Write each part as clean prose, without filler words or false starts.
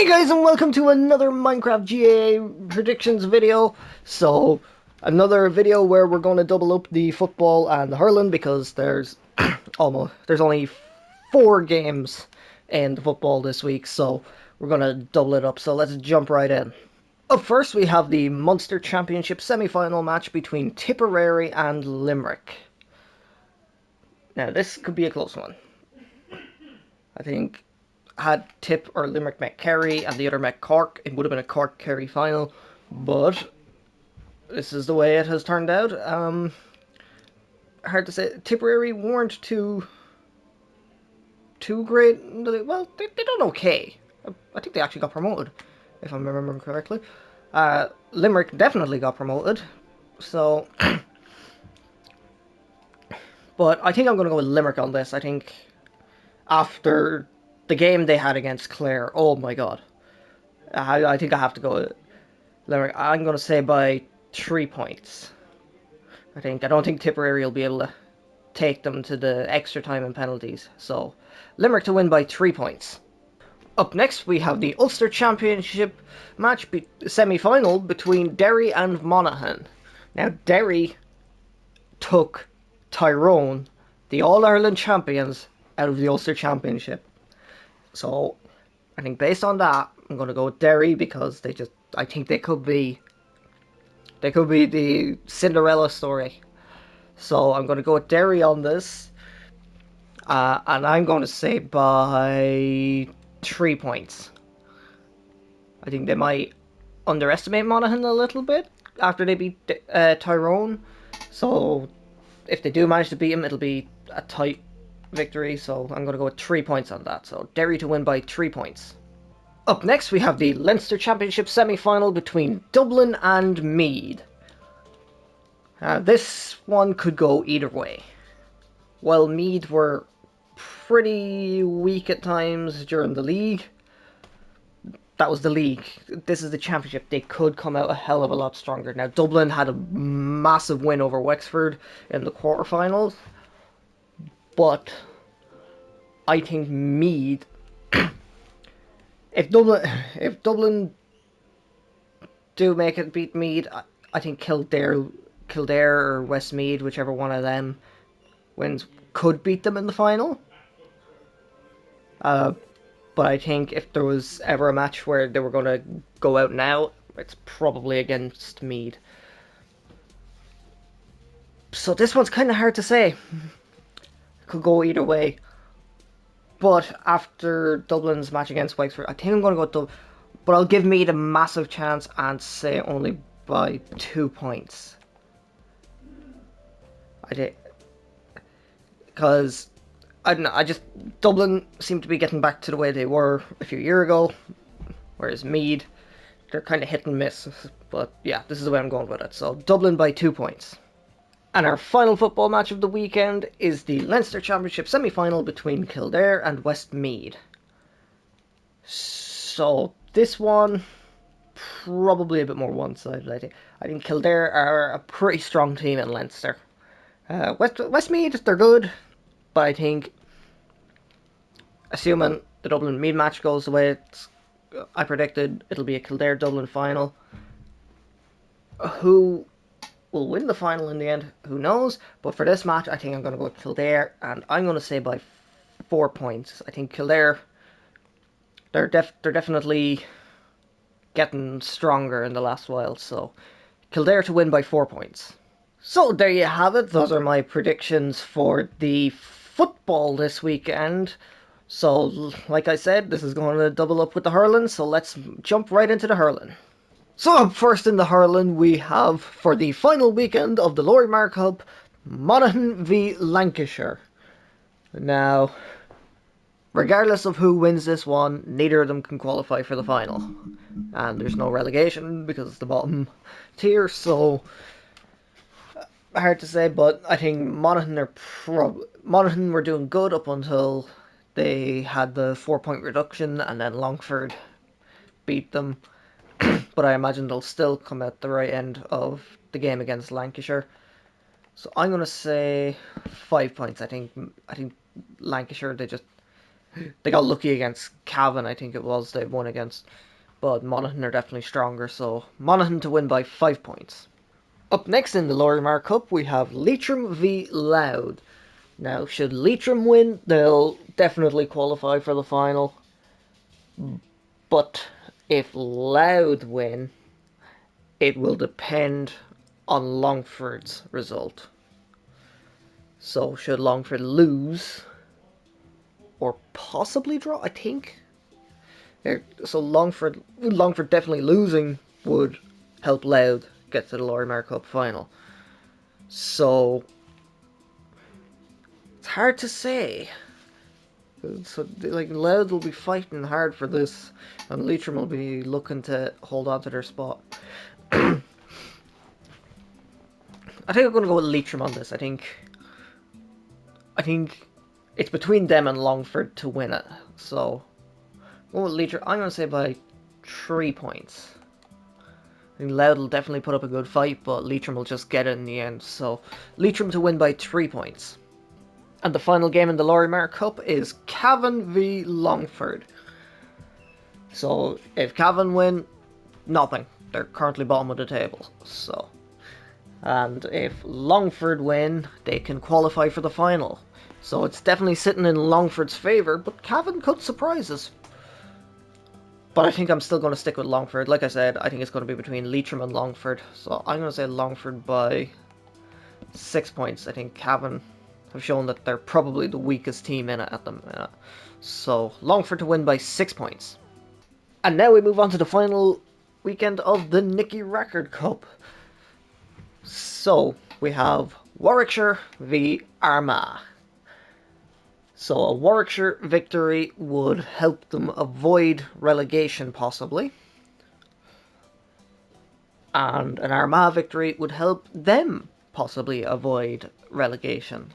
Hey guys, and welcome to another Minecraft GA predictions video. So, another video where we're going to double up the football and the hurling because there's there's only 4 games in the football this week, so we're going to double it up. So let's jump right in. Up first, we have the Munster Championship semi-final match between Tipperary and Limerick. Now, this could be a close one. I think had Tip or Limerick met Kerry and the other met Cork, it would have been a Cork-Kerry final, but this is the way it has turned out. Hard to say. Tipperary weren't too great. Well, they done okay. I think they actually got promoted, if I'm remembering correctly. Limerick definitely got promoted, so. But I think I'm going to go with Limerick on this. I think after the game they had against Clare, oh my god. I think I have to go with Limerick. I'm going to say by 3 points. I don't think Tipperary will be able to take them to the extra time and penalties. So, Limerick to win by 3 points. Up next, we have the Ulster Championship match semi-final between Derry and Monaghan. Now, Derry took Tyrone, the All-Ireland champions, out of the Ulster Championship. So, I think based on that, I'm going to go with Derry because I think they could be the Cinderella story. So I'm going to go with Derry on this. And I'm going to say by 3 points. I think they might underestimate Monaghan a little bit after they beat Tyrone. So if they do manage to beat him, it'll be a tight victory. So I'm going to go with 3 points on that. So Derry to win by 3 points. Up next, we have the Leinster Championship semi-final between Dublin and Meath. This one could go either way. While Meath were pretty weak at times during the league, that was the league. This is the championship. They could come out a hell of a lot stronger. Now, Dublin had a massive win over Wexford in the quarterfinals, but I think Meath, if Dublin do make it beat Meath, I think Kildare or Westmeath, whichever one of them wins, could beat them in the final. But I think if there was ever a match where they were going to go out and out, it's probably against Meath. So this one's kind of hard to say. Could go either way. But after Dublin's match against Wexford, I think I'm going to go with Dublin. But I'll give Meath a massive chance and say only by 2 points. I did. Because, I don't know, Dublin seem to be getting back to the way they were a few years ago. Whereas Meath, they're kind of hit and miss. But yeah, this is the way I'm going with it. So Dublin by 2 points. And our final football match of the weekend is the Leinster Championship semi-final between Kildare and Westmeath. So this one, probably a bit more one-sided. I think Kildare are a pretty strong team in Leinster. Westmeath, they're good, but I think, assuming the Dublin-Meath match goes the way I predicted, it'll be a Kildare-Dublin final. Who will win the final in the end, who knows? But for this match, I think I'm going to go with Kildare, and I'm going to say by 4 points. I think Kildare, they're definitely getting stronger in the last while, so Kildare to win by 4 points. So there you have it. Those are my predictions for the football this weekend. So, like I said, this is going to double up with the hurling, so let's jump right into the hurling. So up first in the hurling, we have, for the final weekend of the Lower Cup, Monaghan v Lancashire. Now, regardless of who wins this one, neither of them can qualify for the final. And there's no relegation because it's the bottom tier, so hard to say, but I think Monaghan were doing good up until they had the 4-point reduction, and then Longford beat them. But I imagine they'll still come out the right end of the game against Lancashire. So I'm gonna say 5 points. I think Lancashire, They got lucky against Cavan, I think it was, they won against. But Monaghan are definitely stronger, so Monaghan to win by 5 points. Up next in the Lorimar Cup, we have Leitrim v Louth. Now, should Leitrim win, they'll definitely qualify for the final. But if Louth win, it will depend on Longford's result. So, should Longford lose, or possibly draw, I think. So Longford definitely losing would help Louth get to the Lorimar Cup final. So it's hard to say. So like Louth will be fighting hard for this, and Leitrim will be looking to hold on to their spot. I think I'm going to go with Leitrim on this. I think it's between them and Longford to win it. So I'm going to say by 3 points. I think Louth will definitely put up a good fight, but Leitrim will just get it in the end. So Leitrim to win by 3 points. And the final game in the Lorimar Cup is Cavan v Longford. So if Cavan win, nothing. They're currently bottom of the table. So, and if Longford win, they can qualify for the final. So it's definitely sitting in Longford's favour, but Cavan could surprise us. But I think I'm still going to stick with Longford. Like I said, I think it's going to be between Leitrim and Longford. So I'm going to say Longford by 6 points. I think Cavan have shown that they're probably the weakest team in it at the minute. So Longford to win by 6 points. And now we move on to the final weekend of the Nicky Rackard Cup. So we have Warwickshire v Armagh. So a Warwickshire victory would help them avoid relegation possibly. And an Armagh victory would help them possibly avoid relegation.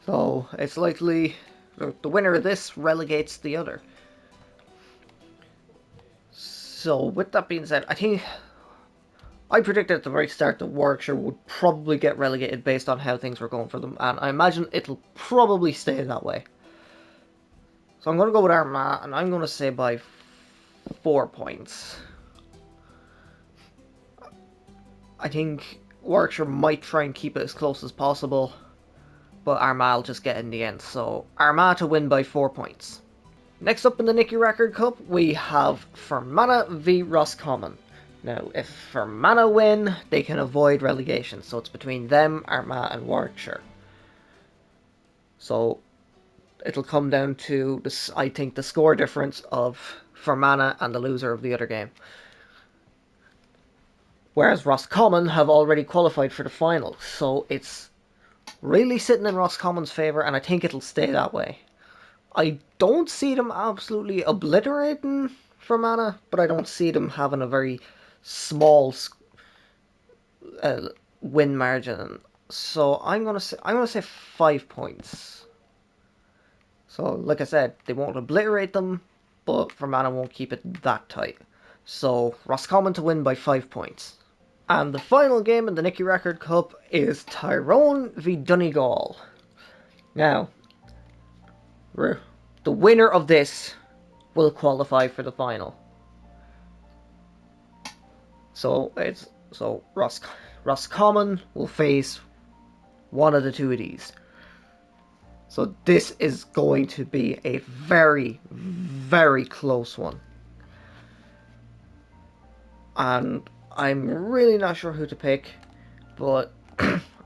So it's likely the winner of this relegates the other. So with that being said, I predicted at the very start that Warwickshire would probably get relegated based on how things were going for them, and I imagine it'll probably stay that way. So I'm going to go with Armagh, and I'm going to say by 4 points. I think Warwickshire might try and keep it as close as possible, but Armagh will just get in the end. So Armagh to win by 4 points. Next up in the Nicky Rackard Cup, we have Fermanagh v Roscommon. Now, if Fermanagh win, they can avoid relegation. So it's between them, Armagh and Warwickshire. So it'll come down to, I think, the score difference of Fermanagh and the loser of the other game. Whereas Roscommon have already qualified for the final. So it's really sitting in Roscommon's favour, and I think it'll stay that way. I don't see them absolutely obliterating Fermanagh, but I don't see them having a very small win margin. So I'm gonna say 5 points. So like I said, they won't obliterate them, but Fermanagh won't keep it that tight. So Roscommon to win by 5 points. And the final game in the Nicky Rackard Cup is Tyrone v Donegal. Now, the winner of this will qualify for the final. So Roscommon will face one of the two of these. So this is going to be a very, very close one. And I'm really not sure who to pick, but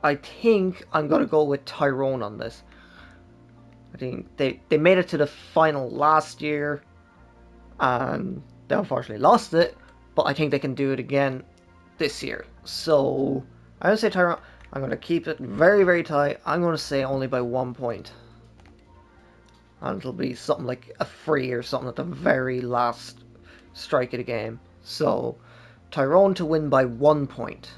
I think I'm going to go with Tyrone on this. I think they made it to the final last year, and they unfortunately lost it, but I think they can do it again this year. So I'm going to say Tyrone. I'm going to keep it very, very tight. I'm going to say only by 1 point. And it'll be something like a free or something at the very last strike of the game. So Tyrone to win by 1 point.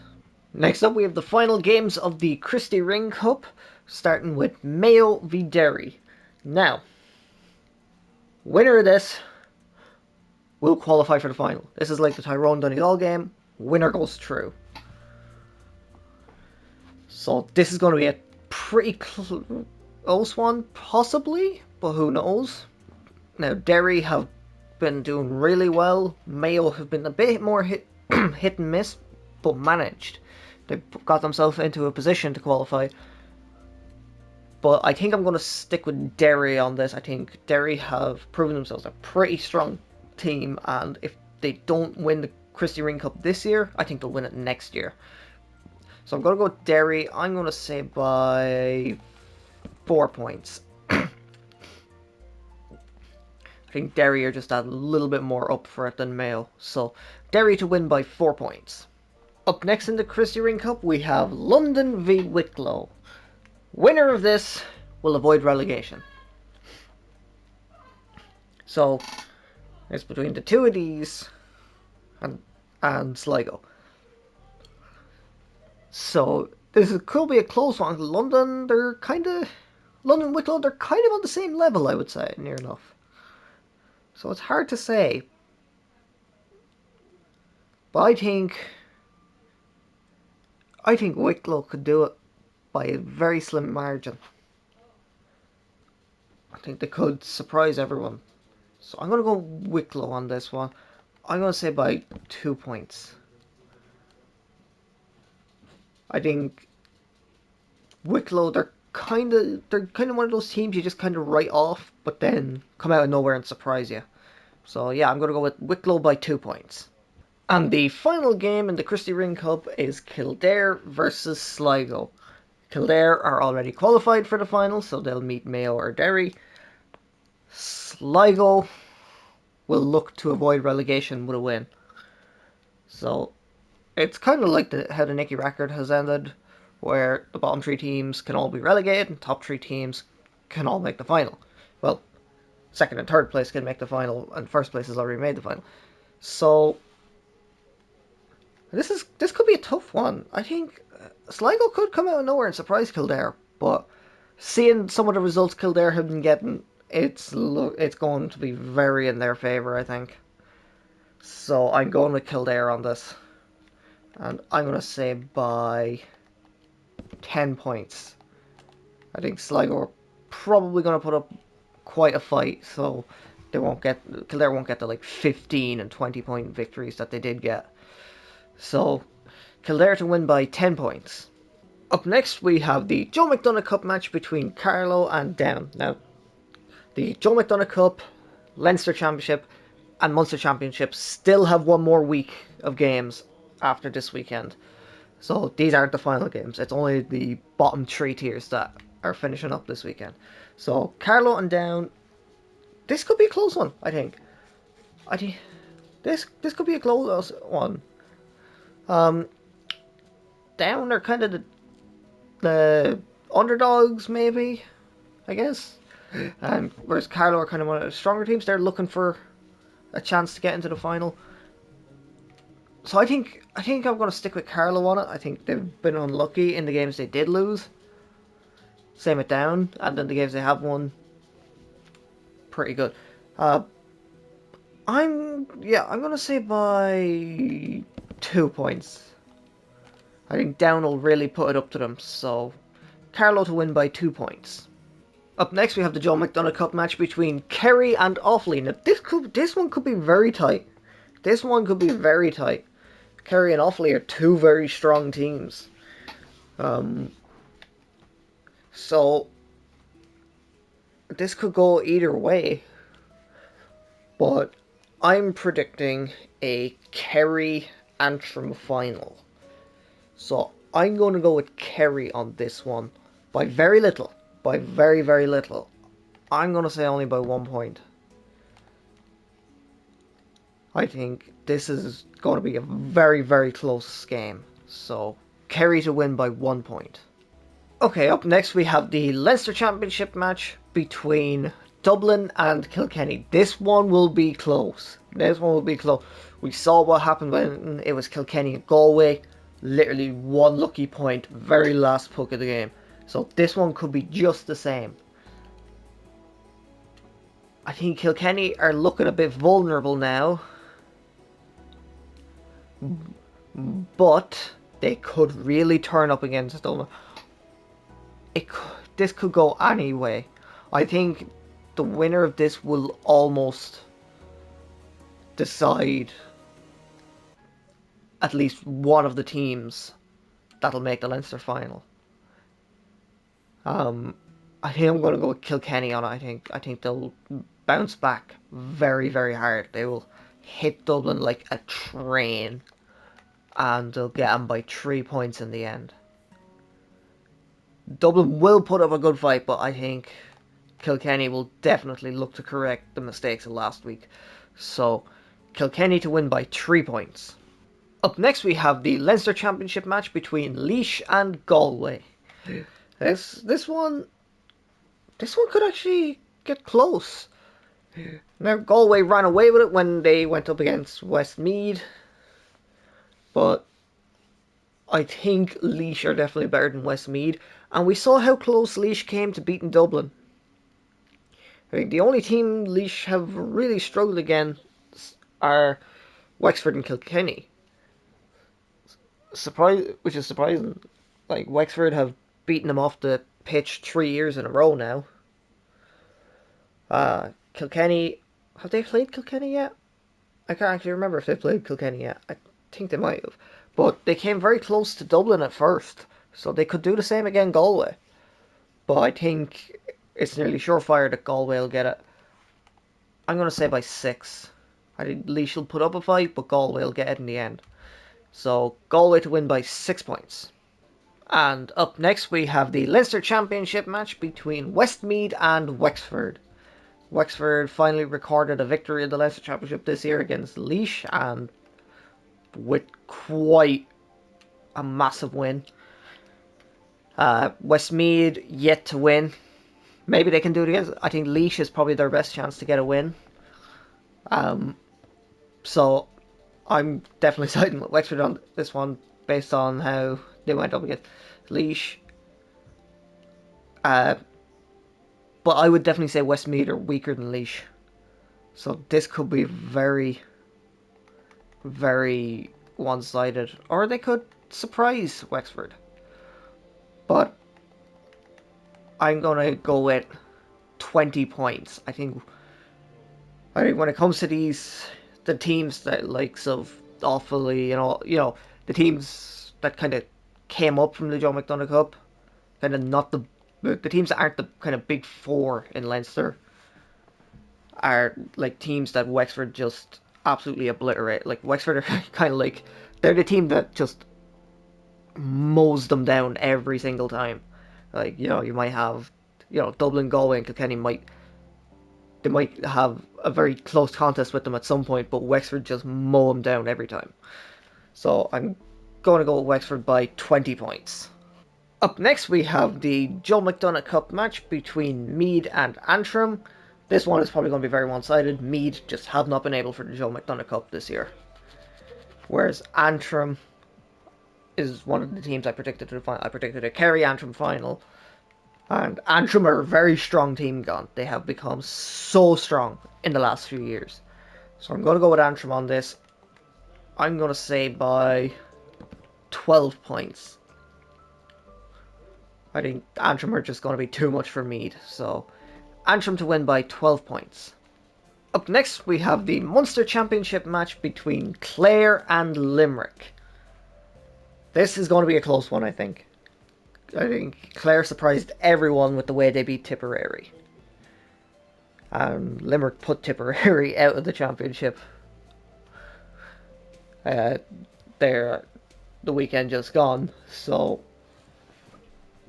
Next up, we have the final games of the Christy Ring Cup, starting with Mayo v Derry. Now, winner of this will qualify for the final. This is like the Tyrone Donegal game. Winner goes through. So this is going to be a pretty close one, possibly, but who knows? Now, Derry have been doing really well. Mayo have been a bit more hit and miss, but managed. They got themselves into a position to qualify. But I think I'm going to stick with Derry on this. I think Derry have proven themselves a pretty strong team, and if they don't win the Christy Ring Cup this year, I think they'll win it next year. So I'm going to go with Derry. I'm going to say by 4 points. I think Derry are just a little bit more up for it than Mayo. So Derry to win by 4 points. Up next in the Christy Ring Cup, we have London v Wicklow. Winner of this will avoid relegation. So it's between the two of these and Sligo. So could be a close one. London Wicklow, they're kind of on the same level, I would say, near enough. So it's hard to say. But I think Wicklow could do it by a very slim margin. I think they could surprise everyone. So I'm going to go Wicklow on this one. I'm going to say by 2 points. I think Wicklow, they're kind of one of those teams you just kind of write off, but then come out of nowhere and surprise you. So yeah, I'm going to go with Wicklow by 2 points. And the final game in the Christy Ring Cup is Kildare versus Sligo. Kildare are already qualified for the final, so they'll meet Mayo or Derry. Sligo will look to avoid relegation with a win. So it's kind of like how the Nicky record has ended, where the bottom 3 teams can all be relegated and top 3 teams can all make the final. Well, second and third place can make the final, and first place has already made the final. So this could be a tough one. I think Sligo could come out of nowhere and surprise Kildare, but seeing some of the results Kildare have been getting, it's going to be very in their favour, I think. So I'm going with Kildare on this, and I'm going to say by 10 points. I think Sligo are probably going to put up quite a fight, so Kildare won't get the like 15 and 20 point victories that they did get. So Kildare to win by 10 points. Up next we have the Joe McDonagh Cup match between Carlow and Down. Now, the Joe McDonagh Cup, Leinster Championship and Munster Championship still have one more week of games after this weekend. So these aren't the final games. It's only the bottom 3 tiers that are finishing up this weekend. So Carlow and Down, this could be a close one, I think. This could be a close one. Down are kind of the underdogs, maybe, I guess. And whereas Carlow are kind of one of the stronger teams, they're looking for a chance to get into the final. So I think I'm going to stick with Carlow on it. I think they've been unlucky in the games they did lose. Same with Down, and then the games they have won, pretty good. I'm going to say by 2 points. I think Down will really put it up to them, so Carlow to win by 2 points. Up next we have the Joe McDonagh Cup match between Kerry and Offaly. Now this one could be very tight. This one could be very tight. Kerry and Offaly are 2 very strong teams. So this could go either way. But I'm predicting a Kerry Antrim final. So I'm going to go with Kerry on this one by very little. By very, very little. I'm going to say only by 1 point. I think this is going to be a very, very close game. So Kerry to win by 1 point. Okay, up next we have the Leinster Championship match between Dublin and Kilkenny. This one will be close. We saw what happened when it was Kilkenny and Galway. Literally one lucky point, very last puck of the game. So this one could be just the same. I think Kilkenny are looking a bit vulnerable now. But they could really turn up against Dublin. this could go any way. I think the winner of this will almost decide at least one of the teams that'll make the Leinster final. Um, I think I'm going to go with Kilkenny on it. I think they'll bounce back very very hard. They will hit Dublin like a train, and they'll get them by 3 points in the end. Dublin will put up a good fight, but I think Kilkenny will definitely look to correct the mistakes of last week. So, Kilkenny to win by 3 points. Up next, we have the Leinster Championship match between Laois and Galway. This one, this one could actually get close. Now, Galway ran away with it when they went up against Westmeath, but I think Laois are definitely better than Westmeath, and we saw how close Laois came to beating Dublin. I think the only team Laois have really struggled against are Wexford and Kilkenny. Which is surprising. Like Wexford have beaten them off the pitch 3 years in a row now. Kilkenny, have they played Kilkenny yet? I can't actually remember if they played Kilkenny yet. I think they might have, but they came very close to Dublin at first, so they could do the same again Galway. But I think it's nearly surefire that Galway will get it. I'm going to say by 6. I think Laois will put up a fight, but Galway will get it in the end. So Galway to win by 6 points. And up next we have the Leinster Championship match between Westmeath and Wexford. Wexford finally recorded a victory in the Leinster Championship this year against Laois, and with quite a massive win. Westmeath yet to win. Maybe they can do it again. I think Laois is probably their best chance to get a win. So I'm definitely siding with Wexford on this one based on how they went up against Laois. But I would definitely say Westmeath are weaker than Laois. So this could be very, very one-sided. Or they could surprise Wexford. But I'm going to go with 20 points. I think when it comes to the teams that likes of Offaly and all, the teams that kind of came up from the Joe McDonagh Cup, kind of not the teams that aren't the kind of big four in Leinster, are like teams that Wexford just absolutely obliterate. Like Wexford are kind of like they're the team that just mows them down every single time. Like you might have Dublin, Galway, and Kilkenny might have a very close contest with them at some point, but Wexford just mow them down every time. So I'm going to go with Wexford by 20 points. Up next, we have the Joe McDonagh Cup match between Meath and Antrim. This one is probably going to be very one-sided. Meath just have not been able for the Joe McDonagh Cup this year, whereas Antrim is one of the teams I predicted to the final. I predicted a Kerry Antrim final, and Antrim are a very strong team gone. They have become so strong in the last few years. So I'm going to go with Antrim on this. I'm going to say by 12 points. I think Antrim are just going to be too much for Meath. So Antrim to win by 12 points. Up next, we have the Munster Championship match between Clare and Limerick. This is going to be a close one, I think. I think Clare surprised everyone with the way they beat Tipperary. And Limerick put Tipperary out of the championship. They're the weekend just gone, so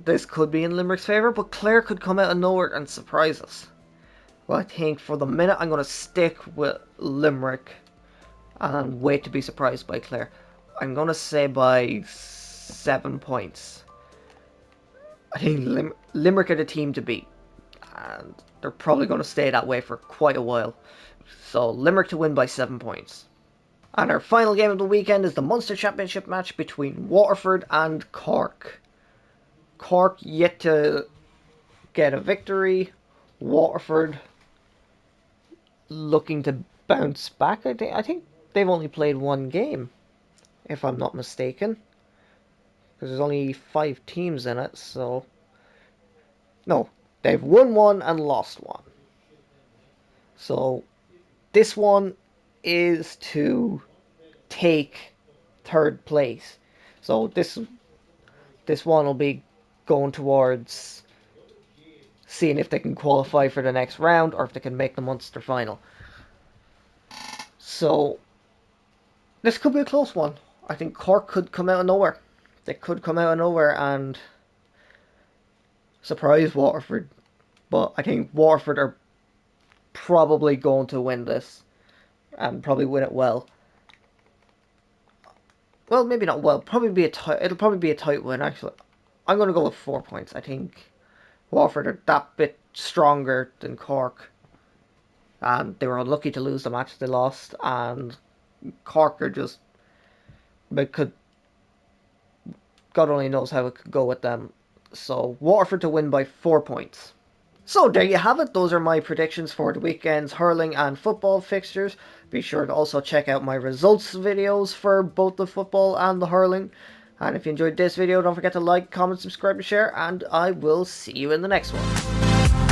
this could be in Limerick's favour, but Clare could come out of nowhere and surprise us. Well, I think for the minute I'm going to stick with Limerick and wait to be surprised by Clare. I'm going to say by 7 points. I think Limerick are the team to beat, and they're probably going to stay that way for quite a while. So Limerick to win by 7 points. And our final game of the weekend is the Munster Championship match between Waterford and Cork. Cork yet to get a victory. Waterford looking to bounce back. I think they've only played one game, if I'm not mistaken, because there's only 5 teams in it. So No, they've won one and lost one. So this one is to take third place. So this one will be going towards seeing if they can qualify for the next round or if they can make the Munster final. So this could be a close one. I think Cork could come out of nowhere. They could come out of nowhere and surprise Waterford. But I think Waterford are probably going to win this and probably win it well. Well, maybe not well. Probably be a tight. It'll probably be a tight win. Actually, I'm going to go with 4 points. I think Waterford are that bit stronger than Cork, and they were unlucky to lose the match they lost. And Cork are just, but could God only knows how it could go with them. So Waterford to win by 4 points. So there you have it. Those are my predictions for the weekend's hurling and football fixtures. Be sure to also check out my results videos for both the football and the hurling. And if you enjoyed this video, don't forget to like, comment, subscribe, and share. And I will see you in the next one.